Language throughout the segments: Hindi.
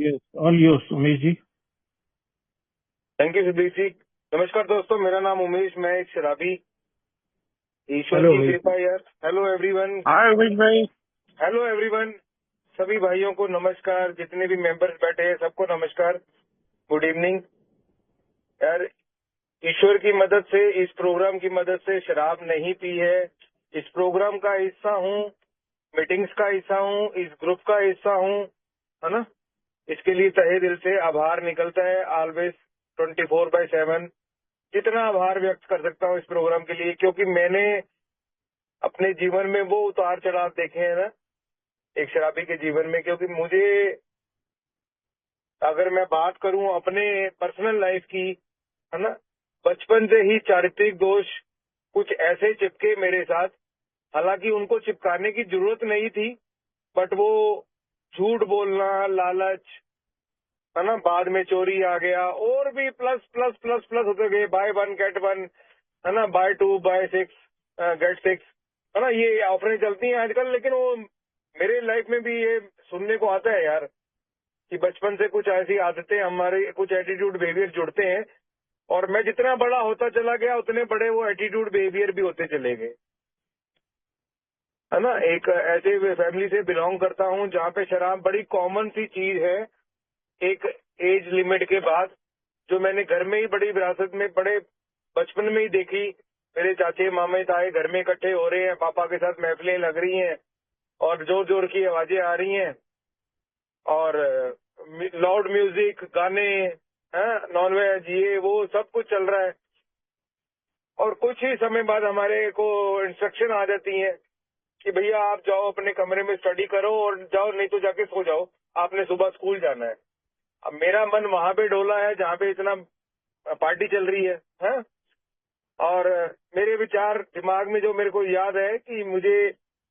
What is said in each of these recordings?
Yes, all yours, Umesh ji. Thank you Siddhi ji. नमस्कार दोस्तों, मेरा नाम उमेश, मैं एक शराबी। ईश्वर हेलो की उमेश कृपा यार। Hello everyone. हाय उमेश भाई। Hello everyone. सभी भाइयों को नमस्कार, जितने भी मेंबर्स बैठे हैं सबको नमस्कार, गुड इवनिंग। यार, ईश्वर की मदद से, इस प्रोग्राम की मदद से शराब नहीं पी है। इस प्रोग्राम का हिस्सा हूँ, मीटिंग्स का हिस्सा हूँ, इस ग्रुप का हिस्सा हूँ, है ना। इसके लिए तहे दिल से आभार निकलता है, ऑलवेज 24/7। जितना आभार व्यक्त कर सकता हूँ इस प्रोग्राम के लिए, क्योंकि मैंने अपने जीवन में वो उतार चढ़ाव देखे हैं ना, एक शराबी के जीवन में। क्योंकि मुझे, अगर मैं बात करूं अपने पर्सनल लाइफ की, है ना, बचपन से ही चारित्रिक दोष कुछ ऐसे चिपके मेरे साथ। हालांकि उनको चिपकाने की जरूरत नहीं थी, बट वो झूठ बोलना, लालच, है ना, बाद में चोरी आ गया, और भी प्लस प्लस प्लस प्लस होते गए। बाय वन गेट वन, है ना, by two by six get six, है ना, ये ऑफरें चलती हैं आजकल। लेकिन वो मेरे लाइफ में भी ये सुनने को आता है यार, कि बचपन से कुछ ऐसी आदतें, हमारे कुछ एटीट्यूड बिहेवियर जुड़ते हैं, और मैं जितना बड़ा होता चला गया उतने बड़े वो एटीट्यूड बिहेवियर भी होते चले गए, है ना। एक ऐसे फैमिली से बिलोंग करता हूँ जहाँ पे शराब बड़ी कॉमन सी चीज है, एक एज लिमिट के बाद, जो मैंने घर में ही बड़ी विरासत में बड़े बचपन में ही देखी। मेरे चाचे मामे ताए घर में इकट्ठे हो रहे हैं, पापा के साथ महफिलें लग रही हैं, और जोर जोर की आवाजें आ रही हैं, और लाउड म्यूजिक, गाने, नॉन वेज, ये वो सब कुछ चल रहा है। और कुछ ही समय बाद हमारे को इंस्ट्रक्शन आ जाती है कि भैया आप जाओ अपने कमरे में स्टडी करो, और जाओ, नहीं तो जाके सो जाओ, आपने सुबह स्कूल जाना है। अब मेरा मन वहां पे डोला है जहाँ पे इतना पार्टी चल रही है। और मेरे विचार दिमाग में, जो मेरे को याद है कि मुझे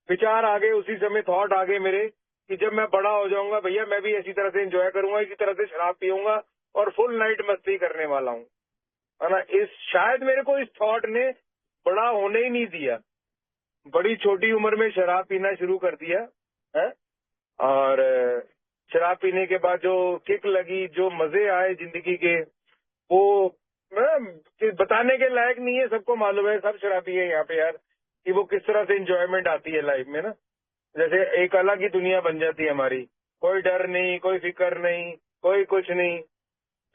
विचार आ गए उसी समय, थॉट आ गए मेरे, कि जब मैं बड़ा हो जाऊंगा भैया, मैं भी इसी तरह से एंजॉय करूंगा, इसी तरह से शराब पीऊंगा और फुल नाइट मस्ती करने वाला हूँ, है ना। शायद मेरे को इस थॉट ने बड़ा होने ही नहीं दिया, बड़ी छोटी उम्र में शराब पीना शुरू कर दिया है। और शराब पीने के बाद जो किक लगी, जो मजे आए जिंदगी के, वो बताने के लायक नहीं है। सबको मालूम है, सब शराबी है यहाँ पे यार, कि वो किस तरह से एंजॉयमेंट आती है लाइफ में ना। जैसे एक अलग ही दुनिया बन जाती है हमारी, कोई डर नहीं, कोई फिक्र नहीं, कोई कुछ नहीं।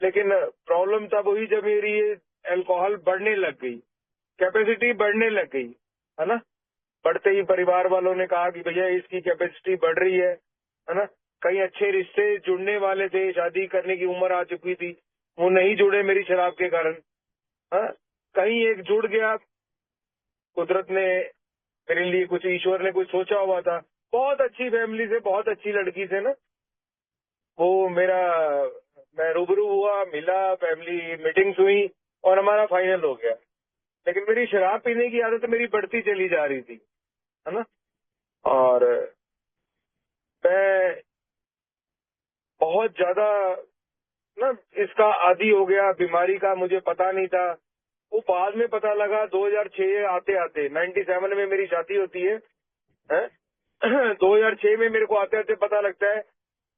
लेकिन प्रॉब्लम तब हुई जब मेरी ये अल्कोहल बढ़ने लग गई, कैपेसिटी बढ़ने लग गई, है ना। बढ़ते ही परिवार वालों ने कहा कि भैया इसकी कैपेसिटी बढ़ रही है ना। कई अच्छे रिश्ते जुड़ने वाले थे, शादी करने की उम्र आ चुकी थी, वो नहीं जुड़े मेरी शराब के कारण। हाँ, कहीं एक जुड़ गया, कुदरत ने मेरे लिए कुछ, ईश्वर ने कुछ सोचा हुआ था। बहुत अच्छी फैमिली से, बहुत अच्छी लड़की से ना, वो मेरा, मैं रूबरू हुआ, मिला, फैमिली मीटिंग्स हुई, और हमारा फाइनल हो गया। लेकिन मेरी शराब पीने की आदत मेरी बढ़ती चली जा रही थी, है ना। और मैं बहुत ज्यादा ना इसका आदी हो गया, बीमारी का मुझे पता नहीं था। वो बाद में पता लगा, 2006 आते आते, 97 में मेरी शादी होती है 2006 में मेरे को आते आते पता लगता है,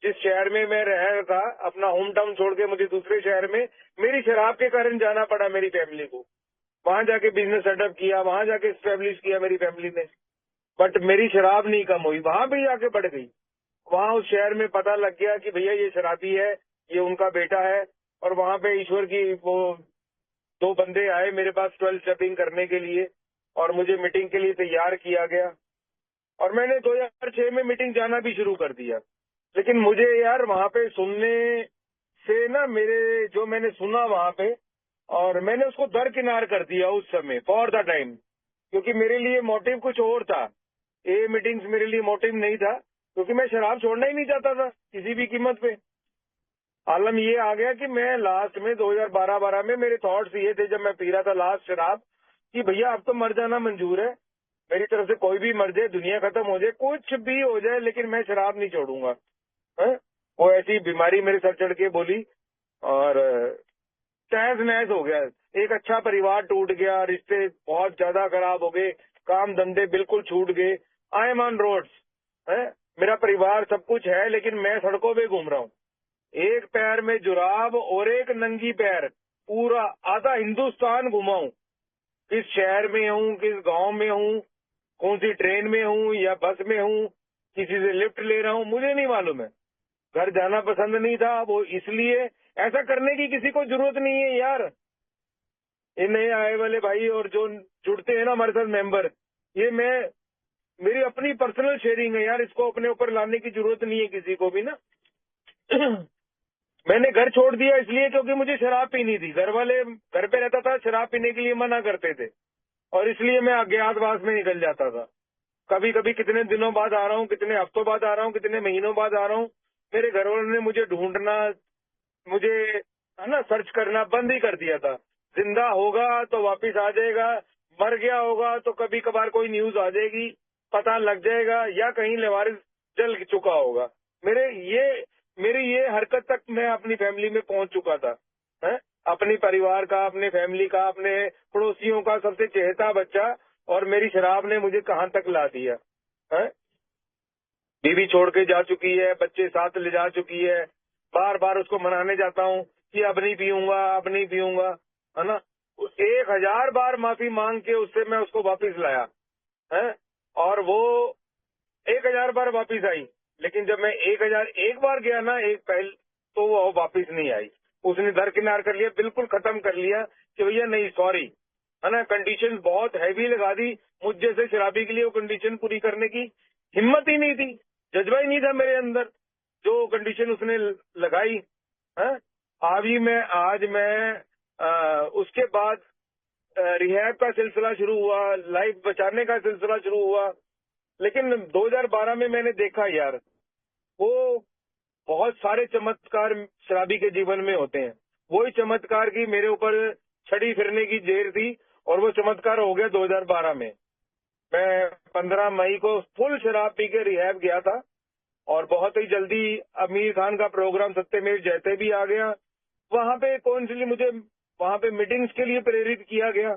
जिस शहर में मैं रह रहा था, अपना होम टाउन छोड़ के मुझे दूसरे शहर में मेरी शराब के कारण जाना पड़ा मेरी फैमिली को। वहां जाके बिजनेस सेटअप किया, वहां जाके स्टैब्लिश किया मेरी फैमिली ने, बट मेरी शराब नहीं कम हुई, वहां भी जाके बढ़ गई। वहां उस शहर में पता लग गया कि भैया ये शराबी है, ये उनका बेटा है। और वहां पे ईश्वर की वो दो बंदे आए मेरे पास 12 स्टेपिंग करने के लिए, और मुझे मीटिंग के लिए तैयार किया गया, और मैंने 2006 में मीटिंग जाना भी शुरू कर दिया। लेकिन मुझे यार वहां पे सुनने से ना, मेरे जो मैंने सुना वहां पे, और मैंने उसको दरकिनार कर दिया उस समय फॉर द टाइम, क्योंकि मेरे लिए मोटिव कुछ और था। ये मीटिंग्स मेरे लिए मोटिव नहीं था, क्योंकि मैं शराब छोड़ना ही नहीं चाहता था किसी भी कीमत पे। आलम ये आ गया कि मैं लास्ट में 2012 में मेरे थॉट्स ये थे, जब मैं पी रहा था लास्ट शराब, कि भैया अब तो मर जाना मंजूर है, मेरी तरफ से कोई भी मर जाए, दुनिया खत्म हो जाए, कुछ भी हो जाए, लेकिन मैं शराब नहीं छोड़ूंगा। है? वो ऐसी बीमारी मेरे सर चढ़ के बोली, और तहस नहस हो गया। एक अच्छा परिवार टूट गया, रिश्ते बहुत ज्यादा खराब हो गए, काम धंधे बिल्कुल छूट गए। आई एम ऑन रोड्स है, मेरा परिवार सब कुछ है, लेकिन मैं सड़कों पे घूम रहा हूँ, एक पैर में जुराब और एक नंगी पैर, पूरा आधा हिंदुस्तान घुमाऊं। किस शहर में हूँ, किस गांव में हूँ, कौन सी ट्रेन में हूँ या बस में हूँ, किसी से लिफ्ट ले रहा हूँ, मुझे नहीं मालूम है। घर जाना पसंद नहीं था, वो इसलिए ऐसा करने की किसी को जरूरत नहीं है यार। ये नए आए वाले भाई और जो जुड़ते हैं ना हमारे साथ मेंबर, ये मेरी अपनी पर्सनल शेयरिंग है यार, इसको अपने ऊपर लाने की जरूरत नहीं है किसी को भी ना। मैंने घर छोड़ दिया इसलिए क्योंकि मुझे शराब पीनी थी। घर वाले, घर पे रहता था, शराब पीने के लिए मना करते थे और इसलिए मैं अज्ञातवास में निकल जाता था। कभी कभी कितने दिनों बाद आ रहा हूँ, कितने हफ्तों बाद आ रहा हूँ, कितने महीनों बाद आ रहा हूँ। मेरे घर वालों ने मुझे ढूंढना, मुझे है ना सर्च करना बंद ही कर दिया था। जिंदा होगा तो वापिस आ जाएगा, मर गया होगा तो कभी कभार कोई न्यूज आ जाएगी, पता लग जाएगा, या कहीं लेवारिस जल चुका होगा। मेरी ये हरकत तक मैं अपनी फैमिली में पहुंच चुका था। है अपने परिवार का, अपने फैमिली का, अपने पड़ोसियों का सबसे चहेता बच्चा, और मेरी शराब ने मुझे कहां तक ला दिया है। बीवी छोड़ के जा चुकी है, बच्चे साथ ले जा चुकी है, बार बार उसको मनाने जाता हूँ कि अब नहीं पीऊंगा, अब नहीं पीऊंगा, है ना। 1000 बार माफी मांग के उससे मैं उसको वापिस लाया है, और वो 1000 बार वापिस आई। लेकिन जब मैं 1001 बार गया ना एक पहल, तो वो वापिस नहीं आई। उसने दरकिनार कर लिया, बिल्कुल खत्म कर लिया कि भैया नहीं, सॉरी, है ना। कंडीशन बहुत हैवी लगा दी मुझ जैसे शराबी के लिए। वो कंडीशन पूरी करने की हिम्मत ही नहीं थी, जज्बा ही नहीं था मेरे अंदर, जो कंडीशन उसने लगाई है। आज मैं उसके बाद रिहैब का सिलसिला शुरू हुआ, लाइफ बचाने का सिलसिला शुरू हुआ। लेकिन 2012 में मैंने देखा यार, वो बहुत सारे चमत्कार शराबी के जीवन में होते हैं। वही चमत्कार की मेरे ऊपर छड़ी फिरने की देर थी, और वो चमत्कार हो गया 2012 में। मैं 15 मई को फुल शराब पी के रिहैब गया था, और बहुत ही जल्दी आमिर खान का प्रोग्राम सत्यमेव जयते भी आ गया। वहां पे कौंसिली मुझे वहां पे मीटिंग्स के लिए प्रेरित किया गया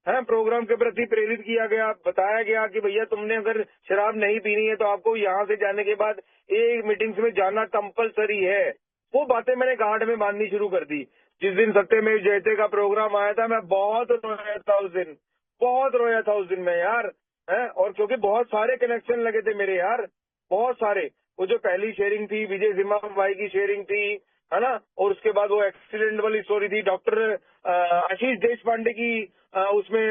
है, प्रोग्राम के प्रति प्रेरित किया गया। बताया गया कि भैया तुमने अगर शराब नहीं पीनी है तो आपको यहाँ से जाने के बाद एक मीटिंग्स में जाना कंपलसरी है। वो बातें मैंने गांठ में बांधनी शुरू कर दी। जिस दिन सत्यमेव जयते का प्रोग्राम आया था, मैं बहुत रोया था उस दिन, बहुत रोया था उस दिन मैं यार, है। और क्योंकि बहुत सारे कनेक्शन लगे थे मेरे यार, बहुत सारे। वो जो पहली शेयरिंग थी विजय सिम्हा भाई की शेयरिंग थी, है ना, और उसके बाद वो एक्सीडेंट वाली स्टोरी थी डॉक्टर आशीष देश पांडे की, उसमें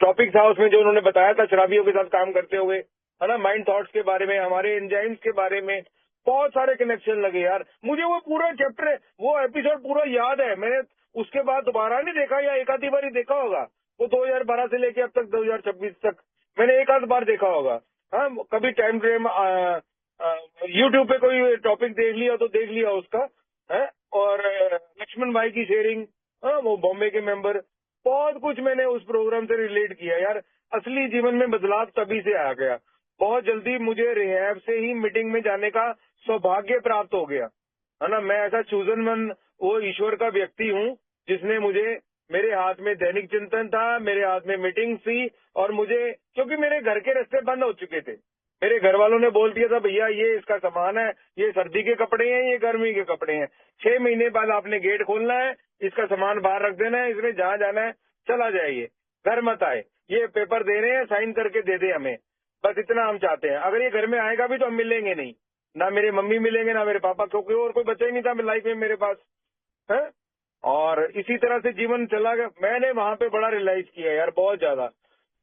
टॉपिक था उसमें जो उन्होंने बताया था शराबियों के साथ काम करते हुए, है ना, माइंड थॉट्स के बारे में, हमारे एंजाइम्स के बारे में। बहुत सारे कनेक्शन लगे यार मुझे। वो पूरा चैप्टर, वो एपिसोड पूरा याद है। मैंने उसके बाद दोबारा नहीं देखा, या एक आधी बार ही देखा होगा। वो 2012 से लेके अब तक 2026 तक मैंने एक आध बार देखा होगा। हाँ, कभी टाइम फ्रेम यूट्यूब पे कोई टॉपिक देख लिया तो देख लिया उसका, है। और लक्ष्मण भाई की शेयरिंग, हाँ, वो बॉम्बे के मेंबर, बहुत कुछ मैंने उस प्रोग्राम से रिलेट किया यार। असली जीवन में बदलाव तभी से आ गया। बहुत जल्दी मुझे रिहैब से ही मीटिंग में जाने का सौभाग्य प्राप्त हो गया, है ना। मैं ऐसा चूजन मन, वो ईश्वर का व्यक्ति हूँ जिसने मुझे, मेरे हाथ में दैनिक चिंतन था, मेरे हाथ में मीटिंग थी, और मुझे, क्योंकि मेरे घर के रास्ते बंद हो चुके थे। मेरे घर वालों ने बोल दिया था भैया ये इसका सामान है, ये सर्दी के कपड़े हैं, ये गर्मी के कपड़े हैं, 6 महीने बाद आपने गेट खोलना है, इसका सामान बाहर रख देना है, इसमें जहाँ जाना है चला जाइए, घर मत आए। ये पेपर दे रहे हैं, साइन करके दे दे हमें, बस इतना हम चाहते हैं। अगर ये घर में आएगा भी तो हम मिलेंगे नहीं, ना मेरे मम्मी मिलेंगे ना मेरे पापा, क्योंकि और कोई बचा ही नहीं था लाइफ में मेरे पास, है। और इसी तरह से जीवन चला गया। मैंने वहां पे बड़ा रियलाइज किया यार, बहुत ज्यादा,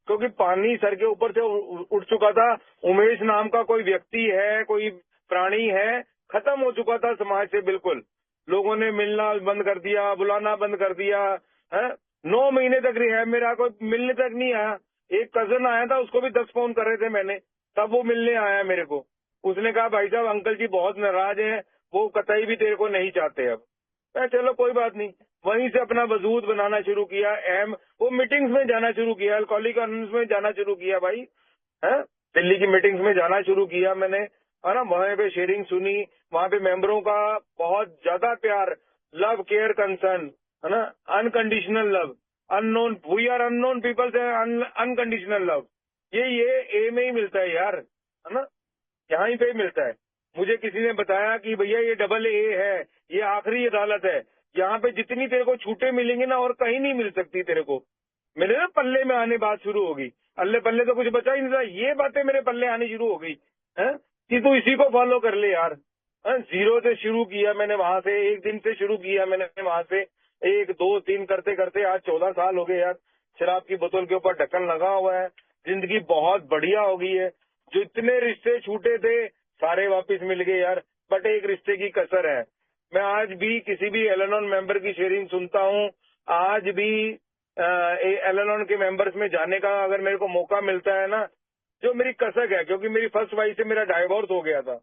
क्योंकि पानी सर के ऊपर से उठ चुका था। उमेश नाम का कोई व्यक्ति है, कोई प्राणी है, खत्म हो चुका था समाज से बिल्कुल। लोगों ने मिलना बंद कर दिया, बुलाना बंद कर दिया, है। 9 महीने तक रिहैब, मेरा कोई मिलने तक नहीं आया। एक कजन आया था, उसको भी 10 फोन कर रहे थे मैंने, तब वो मिलने आया मेरे को। उसने कहा भाई साहब अंकल जी बहुत नाराज हैं, वो कतई भी तेरे को नहीं चाहते अब। मैं चलो कोई बात नहीं, वहीं से अपना वजूद बनाना शुरू किया। वो मीटिंग्स में जाना शुरू किया, अल्कोहलिक अनोनिमस में जाना शुरू किया भाई, है। दिल्ली की मीटिंग्स में जाना शुरू किया मैंने, है ना। वहां पे शेयरिंग सुनी, वहां पे मेंबरों का बहुत ज्यादा प्यार, लव, केयर, कंसर्न, है ना, unconditional love. Unknown, we are unknown people से अनकंडीशनल लव, ये ए में ही मिलता है यार, है ना, यहाँ ही पे ही मिलता है। मुझे किसी ने बताया कि भैया ये डबल ए है, ये आखिरी अदालत है, यहाँ पे जितनी तेरे को छूटें मिलेंगी ना और कहीं नहीं मिल सकती तेरे को। मेरे ना पल्ले में आने बात शुरू हो गई, अल्ले पल्ले तो कुछ बचा ही नहीं था, ये बातें मेरे पल्ले आनी शुरू हो गई है कि तू इसी को फॉलो कर ले यार। जीरो से शुरू किया मैंने, वहां से एक दिन से शुरू किया मैंने, वहां से 1 2 3 करते करते आज 14 साल हो गए यार। शराब की बोतल के ऊपर ढक्कन लगा हुआ है, जिंदगी बहुत बढ़िया हो गई है। जो इतने रिश्ते छूटे थे सारे वापस मिल गए यार, बट एक रिश्ते की कसर है। मैं आज भी किसी भी एल-एन-ओ मेंबर की शेयरिंग सुनता हूँ, आज भी एल-एन-ओ के मेंबर्स में जाने का अगर मेरे को मौका मिलता है ना, जो मेरी कसक है, क्योंकि मेरी फर्स्ट वाइफ से मेरा डाइवोर्स हो गया था।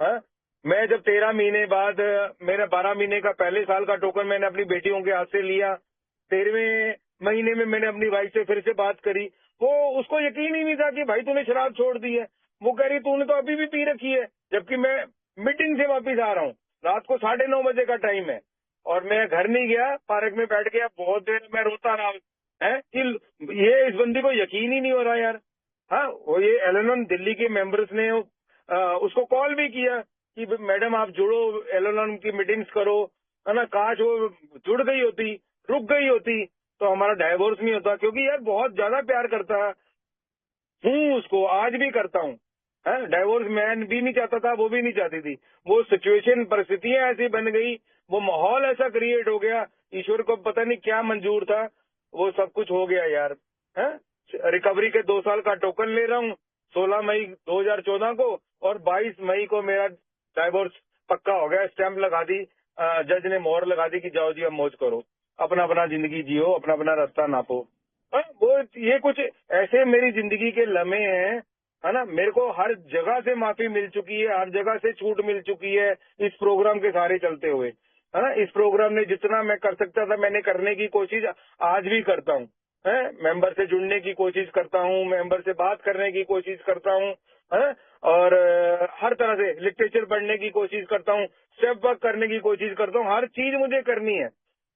हाँ? मैं जब 13 महीने बाद, मेरा 12 महीने का पहले साल का टोकन मैंने अपनी बेटियों के हाथ से लिया, 13वें महीने में मैंने अपनी वाइफ से फिर से बात करी। वो उसको यकीन ही नहीं था कि भाई तूने शराब छोड़ दी है। वो कह रही तूने तो अभी भी पी रखी है, जबकि मैं मीटिंग से वापिस आ रहा हूँ, रात को 9:30 बजे का टाइम है, और मैं घर नहीं गया, पार्क में बैठ गया, बहुत देर मैं रोता रहा है कि ये इस बंदी को यकीन ही नहीं हो रहा यार। हाँ, वो ये एल-एन-ओ दिल्ली के मेंबर्स ने उसको कॉल भी किया कि मैडम आप जुड़ो, एल-एन-ओ की मीटिंग्स करो, है ना। काश वो जुड़ गई होती, रुक गई होती तो हमारा डाइवोर्स नहीं होता, क्योंकि यार बहुत ज्यादा प्यार करता हूँ उसको, आज भी करता हूँ। डाइवोर्स मैं भी नहीं चाहता था, वो भी नहीं चाहती थी। वो सिचुएशन, परिस्थितियां ऐसी बन गई, वो माहौल ऐसा क्रिएट हो गया, ईश्वर को पता नहीं क्या मंजूर था, वो सब कुछ हो गया यार। रिकवरी के 2 साल का टोकन ले रहा हूँ 16 मई 2014 को, और 22 मई को मेरा डाइवोर्स पक्का हो गया, स्टैंप लगा दी, जज ने मोहर लगा दी कि जाओ जी अब मौज करो, अपना अपना जिंदगी जियो, अपना अपना रास्ता नापो। वो ये कुछ ऐसे मेरी जिंदगी के लम्हे हैं, है ना। मेरे को हर जगह से माफी मिल चुकी है, हर जगह से छूट मिल चुकी है इस प्रोग्राम के सारे चलते हुए, है ना। इस प्रोग्राम ने जितना मैं कर सकता था मैंने करने की कोशिश आज भी करता हूँ। मेंबर से जुड़ने की कोशिश करता हूँ, मेंबर से बात करने की कोशिश करता हूँ, और हर तरह से लिटरेचर पढ़ने की कोशिश करता हूँ, स्टेप वर्क करने की कोशिश करता हूँ, हर चीज मुझे करनी है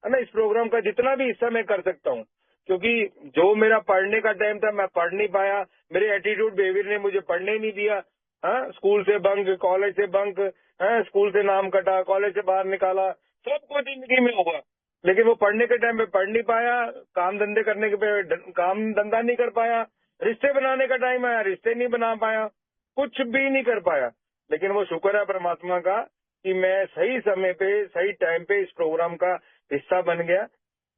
ना। इस प्रोग्राम का जितना भी हिस्सा मैं कर सकता हूँ, क्योंकि जो मेरा पढ़ने का टाइम था मैं पढ़ नहीं पाया, मेरे एटीट्यूड बिहेवियर ने मुझे पढ़ने नहीं दिया। स्कूल से बंक, कॉलेज से बंक, स्कूल से नाम कटा, कॉलेज से बाहर निकाला, सब कुछ जिंदगी में हुआ, लेकिन वो पढ़ने के टाइम पे पढ़ नहीं पाया, काम धंधे करने के पे काम धंधा नहीं कर पाया, रिश्ते बनाने का टाइम आया रिश्ते नहीं बना पाया, कुछ भी नहीं कर पाया। लेकिन वो शुक्र है परमात्मा का कि मैं सही समय पे सही टाइम पे इस प्रोग्राम का हिस्सा बन गया।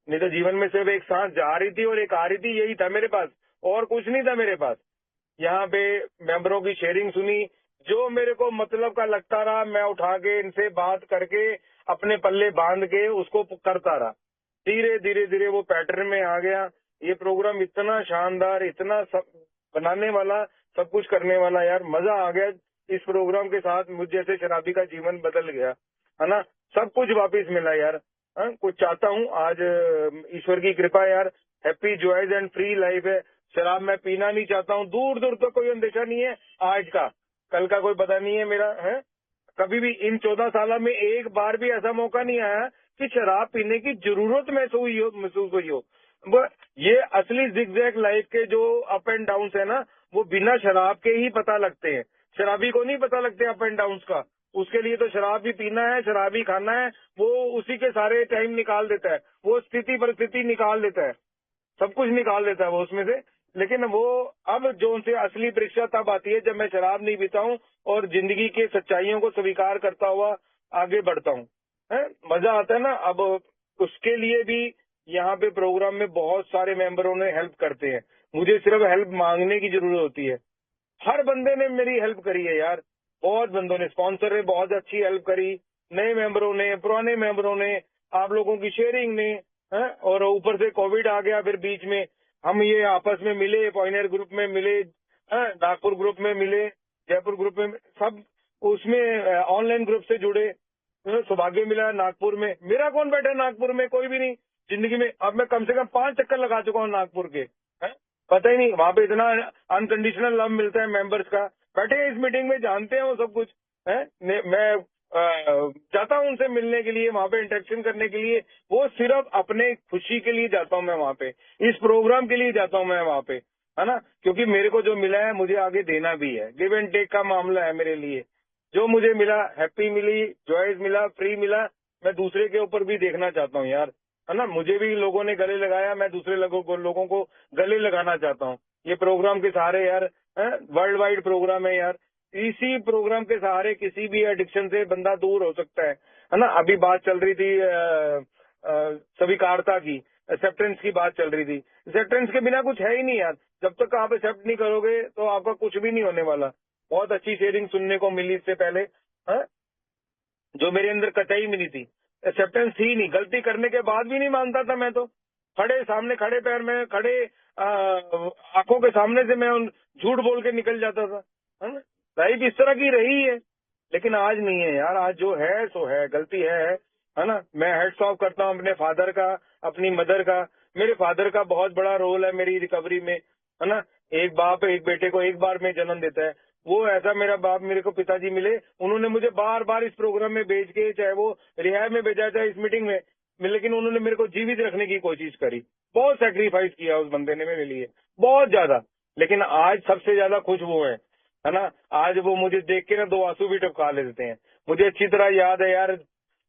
नहीं तो जीवन में सिर्फ एक सांस जा रही थी और एक आ रही थी, यही था मेरे पास, और कुछ नहीं था मेरे पास। यहाँ पे मेंबरों की शेयरिंग सुनी, जो मेरे को मतलब का लगता रहा मैं उठा के इनसे बात करके अपने पल्ले बांध के उसको करता रहा। धीरे धीरे धीरे वो पैटर्न में आ गया। ये प्रोग्राम इतना शानदार, इतना सब बनाने वाला, सब कुछ करने वाला, यार मजा आ गया इस प्रोग्राम के साथ। मुझ जैसे शराबी का जीवन बदल गया, है ना। सब कुछ वापिस मिला यार। कुछ चाहता हूँ आज, ईश्वर की कृपा यार, happy joys and free life है। शराब मैं पीना नहीं चाहता हूँ, दूर दूर तक कोई अंदेशा नहीं है, आज का कल का कोई पता नहीं है मेरा, है। कभी भी इन 14 साल में एक बार भी ऐसा मौका नहीं आया कि शराब पीने की जरूरत महसूस हुई हो। ये असली जिगजैग लाइफ के जो अप एंड डाउन है ना, वो बिना शराब के ही पता लगते हैं। शराबी को नहीं पता लगते अप एंड डाउन का, उसके लिए तो शराब भी पीना है, शराब भी खाना है, वो उसी के सारे टाइम निकाल देता है, वो स्थिति परिस्थिति निकाल देता है, सब कुछ निकाल देता है वो उसमें से। लेकिन वो अब जो उनसे असली परीक्षा तब आती है जब मैं शराब नहीं पीता हूँ और जिंदगी के सच्चाइयों को स्वीकार करता हुआ आगे बढ़ता हूँ। मजा आता है ना। अब उसके लिए भी यहाँ पे प्रोग्राम में बहुत सारे मेंबरों ने हेल्प करते हैं, मुझे सिर्फ हेल्प मांगने की जरूरत होती है। हर बंदे ने मेरी हेल्प करी है यार, बहुत बंदों ने, स्पॉन्सर ने बहुत अच्छी हेल्प करी, नए मेंबरों ने, पुराने मेंबरों ने, आप लोगों की शेयरिंग ने, और ऊपर से कोविड आ गया, फिर बीच में हम ये आपस में मिले, पॉइनर ग्रुप में मिले, नागपुर ग्रुप में मिले, जयपुर ग्रुप में, सब उसमें ऑनलाइन ग्रुप से जुड़े। सौभाग्य मिला नागपुर में। मेरा कौन बैठा है नागपुर में, कोई भी नहीं जिंदगी में। अब मैं कम से कम 5 चक्कर लगा चुका हूँ नागपुर के, पता ही नहीं, वहाँ पे इतना अनकंडीशनल लव मिलता है मेंबर्स का। बैठे हैं इस मीटिंग में, जानते हैं वो सब कुछ है। मैं जाता हूँ उनसे मिलने के लिए, वहाँ पे इंटरेक्शन करने के लिए, वो सिर्फ अपने खुशी के लिए जाता हूँ मैं वहाँ पे, इस प्रोग्राम के लिए जाता हूँ मैं वहाँ पे, है ना। क्योंकि मेरे को जो मिला है मुझे आगे देना भी है, गिव एंड टेक का मामला है मेरे लिए। जो मुझे मिला, हैप्पी मिली, जॉयज मिला, फ्री मिला, मैं दूसरे के ऊपर भी देखना चाहता हूँ यार, है ना। मुझे भी लोगों ने गले लगाया, मैं दूसरे लोगों को गले लगाना चाहता हूँ। ये प्रोग्राम के सहारे यार, वर्ल्ड वाइड प्रोग्राम है यार। इसी प्रोग्राम के सहारे किसी भी एडिक्शन से बंदा दूर हो सकता है ना। अभी बात चल रही थी स्वीकारता की, एक्सेप्टेंस की बात चल रही थी। एक्सेप्टेंस के बिना कुछ है ही नहीं यार। जब तक आप एक्सेप्ट नहीं करोगे तो आपका कुछ भी नहीं होने वाला। बहुत अच्छी शेयरिंग सुनने को मिली इससे पहले, है? जो मेरे अंदर कचाई मिली थी, एक्सेप्टेंस थी नहीं। गलती करने के बाद भी नहीं मानता था मैं तो। खड़े सामने, खड़े पैर में, खड़े आंखों के सामने से मैं झूठ बोल के निकल जाता था, है ना। लाइफ इस तरह की रही है, लेकिन आज नहीं है यार। आज जो है सो है, गलती है ना। मैं हेड्स ऑफ करता हूँ अपने फादर का, अपनी मदर का। मेरे फादर का बहुत बड़ा रोल है मेरी रिकवरी में, है ना। एक बाप एक बेटे को एक बार में जन्म देता है। वो ऐसा मेरा बाप, मेरे को पिताजी मिले, उन्होंने मुझे बार बार इस प्रोग्राम में भेज के, चाहे वो रिहाब में भेजा, चाहे इस मीटिंग में, लेकिन उन्होंने मेरे को जीवित रखने की कोशिश करी। बहुत सेक्रीफाइस किया उस बंदे ने मेरे लिए, बहुत ज्यादा। लेकिन आज सबसे ज्यादा खुश वो है ना। आज वो मुझे देख के ना दो आंसू भी टपका लेते हैं। मुझे अच्छी तरह याद है यार,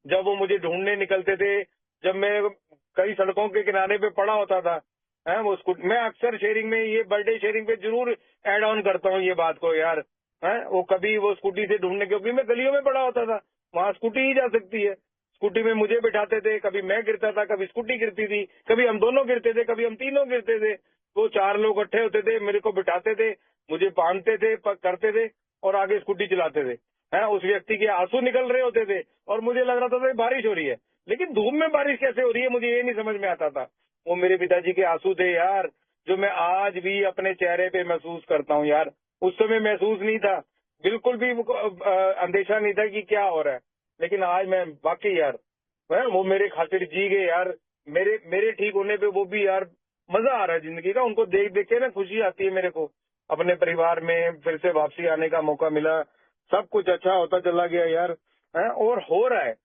जब वो मुझे ढूंढने निकलते थे, जब मैं कई सड़कों के किनारे पे पड़ा होता था, है वो स्कूटी। मैं अक्सर शेयरिंग में, ये बर्थडे शेयरिंग पे जरूर ऐड ऑन करता हूँ ये बात को यार, है वो कभी वो स्कूटी से ढूंढने, क्योंकि मैं गलियों में पड़ा होता था, वहां स्कूटी ही जा सकती है। स्कूटी में मुझे बिठाते थे, कभी मैं गिरता था, कभी स्कूटी गिरती थी, कभी हम दोनों गिरते थे, कभी हम तीनों गिरते थे। वो चार लोग इकट्ठे होते थे, मेरे को बिठाते थे, मुझे बांधते थे, करते थे, और आगे स्कूटी चलाते थे। है उस व्यक्ति के आंसू निकल रहे होते थे, और मुझे लग रहा था बारिश हो रही है, लेकिन धूप में बारिश कैसे हो रही है मुझे ये नहीं समझ में आता था। वो मेरे पिताजी के आंसू थे यार, जो मैं आज भी अपने चेहरे पे महसूस करता हूँ यार। उस समय महसूस नहीं था, बिल्कुल भी अंदेशा नहीं था कि क्या हो रहा है, लेकिन आज मैं वाकई यार, वो मेरे खातिर जी गए यार। मेरे मेरे ठीक होने पे वो भी यार, मजा आ रहा है जिंदगी का। उनको देख देख के ना खुशी आती है मेरे को। अपने परिवार में फिर से वापसी आने का मौका मिला, सब कुछ अच्छा होता चला गया यार, है और हो रहा है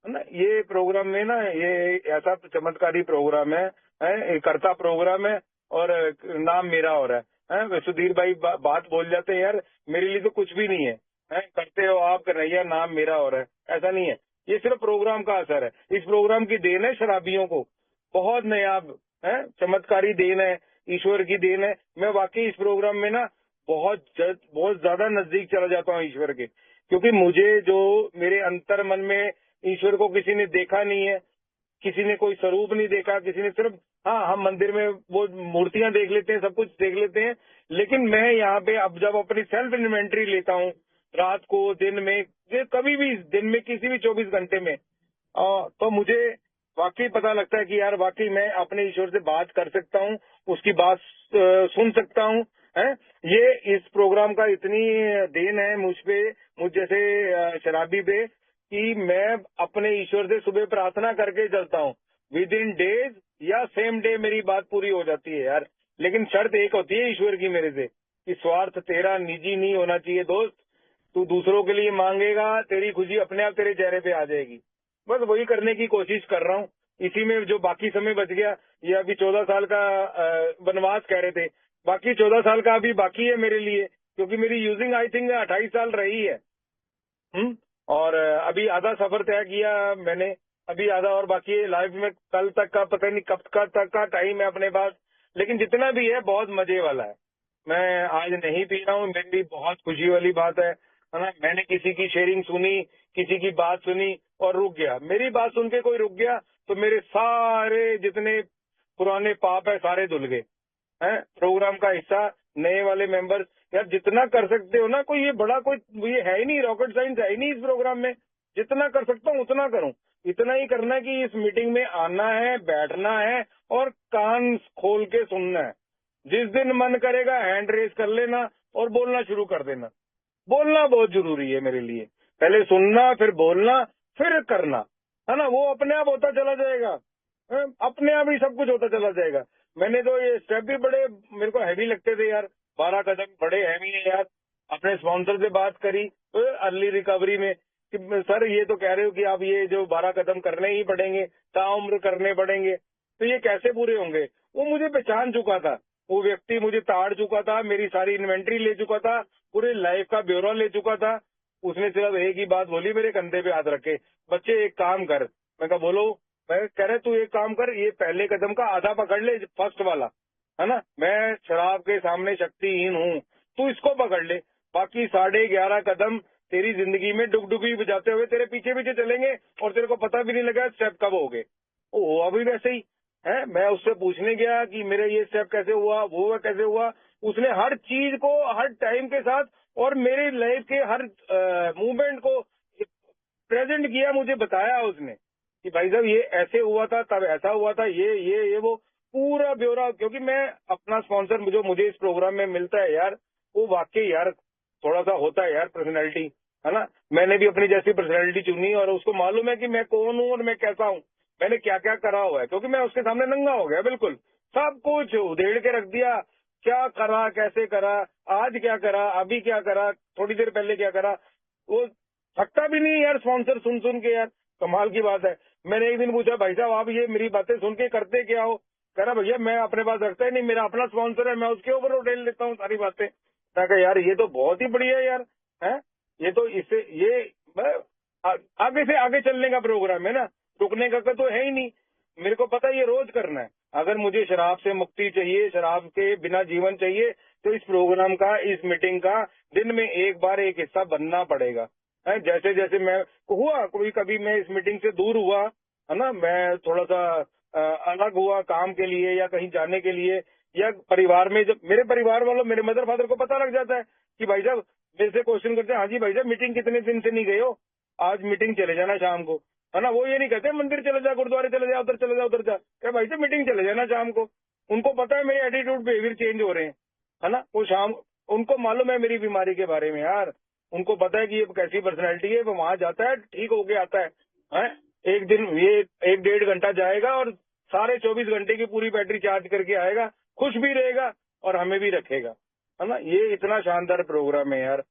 ना। ये प्रोग्राम में ना, ये ऐसा चमत्कारी प्रोग्राम है, करता प्रोग्राम है, और नाम मेरा हो रहा है। सुधीर भाई बात बोल जाते हैं यार, मेरे लिए तो कुछ भी नहीं है, करते हो आप कन्हैया, नाम मेरा हो रहा है, ऐसा नहीं है। ये सिर्फ प्रोग्राम का असर है। इस प्रोग्राम की देन है शराबियों को, बहुत नायाब है, चमत्कारी देन है, ईश्वर की देन है। मैं वाकई इस प्रोग्राम में ना बहुत ज्यादा नजदीक चला जाता हूँ ईश्वर के, क्योंकि मुझे जो मेरे अंतर मन में ईश्वर को किसी ने देखा नहीं है, किसी ने कोई स्वरूप नहीं देखा, किसी ने सिर्फ, हाँ हम मंदिर में वो मूर्तियां देख लेते हैं, सब कुछ देख लेते हैं, लेकिन मैं यहाँ पे अब जब अपनी सेल्फ इन्वेंट्री लेता हूँ, रात को, दिन में, कभी भी दिन में, किसी भी 24 घंटे में, तो मुझे वाकई पता लगता है कि यार वाकई मैं अपने ईश्वर से बात कर सकता हूँ, उसकी बात सुन सकता हूँ, है। ये इस प्रोग्राम का इतनी देन है मुझ पे, मुझ जैसे शराबी पे, कि मैं अपने ईश्वर से सुबह प्रार्थना करके चलता हूँ। विद इन डेज या सेम डे मेरी बात पूरी हो जाती है यार। लेकिन शर्त एक होती है ईश्वर की मेरे से, कि स्वार्थ तेरा निजी नहीं होना चाहिए दोस्त। तू दूसरों के लिए मांगेगा, तेरी खुशी अपने आप तेरे चेहरे पे आ जाएगी। बस वही करने की कोशिश कर रहा हूँ। इसी में जो बाकी समय बच गया, ये अभी 14 साल का वनवास कह रहे थे, बाकी 14 साल का अभी बाकी है मेरे लिए, क्योंकि मेरी यूजिंग आई थिंक 28 साल रही है। और अभी आधा सफर तय किया मैंने, अभी आधा और बाकी है। लाइफ में कल तक का पता नहीं कब का तक का टाइम है अपने पास, लेकिन जितना भी है बहुत मजे वाला है। मैं आज नहीं पी रहा हूँ, मेरे लिए बहुत खुशी वाली बात है ना। मैंने किसी की शेयरिंग सुनी, किसी की बात सुनी और रुक गया। मेरी बात सुन के कोई रुक गया तो मेरे सारे जितने पुराने पाप है सारे धुल गए। है प्रोग्राम का हिस्सा, नए वाले मेंबर्स, यार जितना कर सकते हो ना, कोई ये बड़ा कोई ये है ही नहीं, रॉकेट साइंस है ही नहीं इस प्रोग्राम में। जितना कर सकता हूँ उतना करूँ। इतना ही करना है कि इस मीटिंग में आना है, बैठना है और कान खोल के सुनना है। जिस दिन मन करेगा हैंड रेस कर लेना और बोलना शुरू कर देना। बोलना बहुत जरूरी है मेरे लिए, पहले सुनना, फिर बोलना, फिर करना, है ना। वो अपने आप होता चला जाएगा, अपने आप ही सब कुछ होता चला जाएगा। मैंने तो ये स्टेप भी बड़े मेरे को हैवी लगते थे यार, 12 कदम बड़े हैवी है यार। अपने स्पॉन्सर से बात करी तो अर्ली रिकवरी में कि सर ये तो कह रहे हो कि आप ये जो 12 कदम करने ही पड़ेंगे, ताउम्र करने पड़ेंगे, तो ये कैसे पूरे होंगे। वो मुझे पहचान चुका था, वो व्यक्ति मुझे ताड़ चुका था, मेरी सारी इन्वेंट्री ले चुका था, पूरे लाइफ का ब्यौरा ले चुका था। उसने सिर्फ एक ही बात बोली, मेरे कंधे पे हाथ रखे, बच्चे एक काम कर। मैं कहा बोलो। मैं कह रहे तू एक काम कर, ये पहले कदम का आधा पकड़ ले, फर्स्ट वाला, है ना। मैं शराब के सामने शक्तिहीन हूँ, तू इसको पकड़ ले, बाकी 11.5 कदम तेरी जिंदगी में डुगडुगी बजाते हुए तेरे पीछे पीछे चलेंगे और तेरे को पता भी नहीं लगा स्टेप कब हो गए। वो अभी वैसे ही है। मैं उससे पूछने गया कि मेरे ये स्टेप कैसे हुआ, वो कैसे हुआ। उसने हर चीज को हर टाइम के साथ और मेरी लाइफ के हर मूवमेंट को प्रेजेंट किया, मुझे बताया उसने कि भाई साहब ये ऐसे हुआ था, तब ऐसा हुआ था, ये वो पूरा ब्यौरा। क्योंकि मैं अपना स्पॉन्सर जो मुझे इस प्रोग्राम में मिलता है यार, वो वाकई यार थोड़ा सा होता है यार पर्सनैलिटी, है ना। मैंने भी अपनी जैसी पर्सनैलिटी चुनी और उसको मालूम है कि मैं कौन हूँ और मैं कैसा हूँ, मैंने क्या क्या करा हुआ है। क्योंकि मैं उसके सामने नंगा हो गया, बिल्कुल सब कुछ उधेड़ के रख दिया, क्या करा, कैसे करा, आज क्या करा, अभी क्या करा, थोड़ी देर पहले क्या करा। वो थकता भी नहीं यार स्पॉन्सर सुन सुन के यार, कमाल की बात है। मैंने एक दिन पूछा भाई साहब आप ये मेरी बातें सुन के करते क्या हो। कह रहा भैया मैं अपने पास रखता ही नहीं, मेरा अपना स्पॉन्सर है, मैं उसके ऊपर उठेल लेता हूँ सारी बातें। मैं कहा यार ये तो बहुत ही बढ़िया है यार, है ये तो, इससे ये आगे से आगे चलने का प्रोग्राम है ना, रुकने का तो है ही नहीं। मेरे को पता है ये रोज करना है। अगर मुझे शराब से मुक्ति चाहिए, शराब के बिना जीवन चाहिए, तो इस प्रोग्राम का, इस मीटिंग का दिन में एक बार एक हिस्सा बनना पड़ेगा। है जैसे जैसे मैं हुआ, कोई कभी मैं इस मीटिंग से दूर हुआ, है ना, मैं थोड़ा सा अलग हुआ काम के लिए या कहीं जाने के लिए, या परिवार में जब मेरे परिवार वालों, मेरे मदर फादर को पता लग जाता है कि भाई साहब मेरे से क्वेश्चन करते हैं, हाँ जी भाई साहब मीटिंग कितने दिन से नहीं गए हो, आज मीटिंग चले जाना शाम को, है ना। वो ये नहीं कहते मंदिर चले जा, गुरुद्वारे चले जा, उधर चले जा, उधर जा, क्या भाई साहब मीटिंग चले जाना शाम को। उनको पता है मेरे एटीट्यूड बिहेवियर चेंज हो रहे हैं, है ना। वो शाम, उनको मालूम है मेरी बीमारी के बारे में यार, उनको पता है कि ये कैसी पर्सनैलिटी है। वो वहां जाता है, ठीक होके आता है। एक दिन ये 1-1.5 घंटा जाएगा और सारे 24 घंटे की पूरी बैटरी चार्ज करके आएगा, खुश भी रहेगा और हमें भी रखेगा, है ना। ये इतना शानदार प्रोग्राम है यार।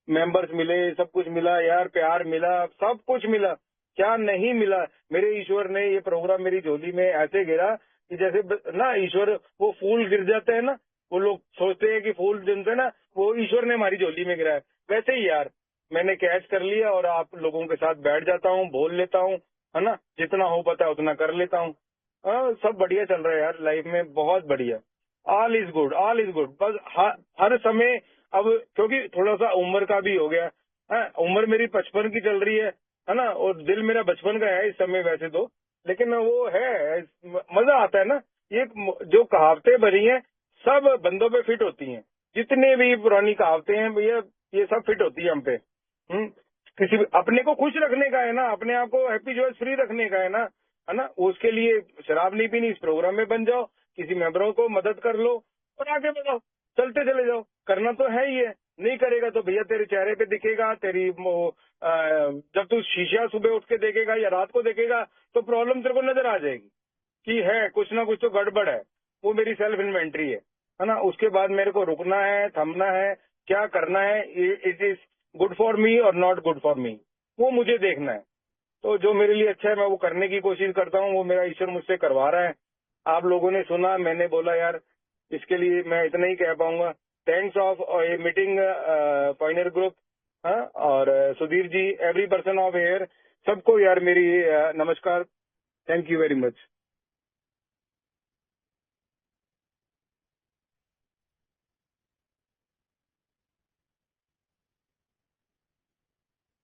मेंबर्स मिले, सब कुछ मिला यार, प्यार मिला, सब कुछ मिला, क्या नहीं मिला। मेरे ईश्वर ने ये प्रोग्राम मेरी झोली में ऐसे गिरा कि जैसे ना ईश्वर, वो फूल गिर जाते हैं ना, वो लोग सोचते हैं कि फूल जिनसे ना, वो ईश्वर ने हमारी झोली में गिराया, वैसे ही यार मैंने कैच कर लिया और आप लोगों के साथ बैठ जाता हूँ, बोल लेता हूँ, है ना, जितना हो पता है उतना कर लेता हूँ। सब बढ़िया चल रहा है यार लाइफ में, बहुत बढ़िया। All is good, all is good. बस हर समय अब, क्योंकि थोड़ा सा उम्र का भी हो गया है, उम्र मेरी 55 की चल रही है ना, और दिल मेरा बचपन का है इस समय वैसे तो, लेकिन वो है मजा आता है ना। ये जो कहावतें बनी हैं सब बंदों पे फिट होती हैं, जितने भी पुरानी कहावतें हैं भैया ये सब फिट होती है हम पे। किसी अपने को खुश रखने का है ना, अपने आप को हैप्पी जॉयस फ्री रखने का है ना। उसके लिए शराब नहीं पीनी, इस प्रोग्राम में बन जाओ, किसी मेंबरों को मदद कर लो और आगे बढ़ाओ, चलते चले जाओ। करना तो है ही है, नहीं करेगा तो भैया तेरे चेहरे पे दिखेगा, तेरी जब तू शीशा सुबह उठ के देखेगा या रात को देखेगा तो प्रॉब्लम तेरे को नजर आ जाएगी कि है कुछ ना कुछ तो गड़बड़ है। वो मेरी सेल्फ इन्वेंट्री है ना। उसके बाद मेरे को रुकना है, थमना है, क्या करना है, it is good for me और नॉट गुड फॉर मी, वो मुझे देखना है। तो जो मेरे लिए अच्छा है मैं वो करने की कोशिश करता हूँ, वो मेरा ईश्वर मुझसे करवा रहा है। आप लोगों ने सुना, मैंने बोला यार, इसके लिए मैं इतना ही कह पाऊंगा। थैंक्स ऑफ ये मीटिंग पायनियर ग्रुप, और Sudhir ji, every person of hair, सबको यार मेरी नमस्कार। Thank you very much.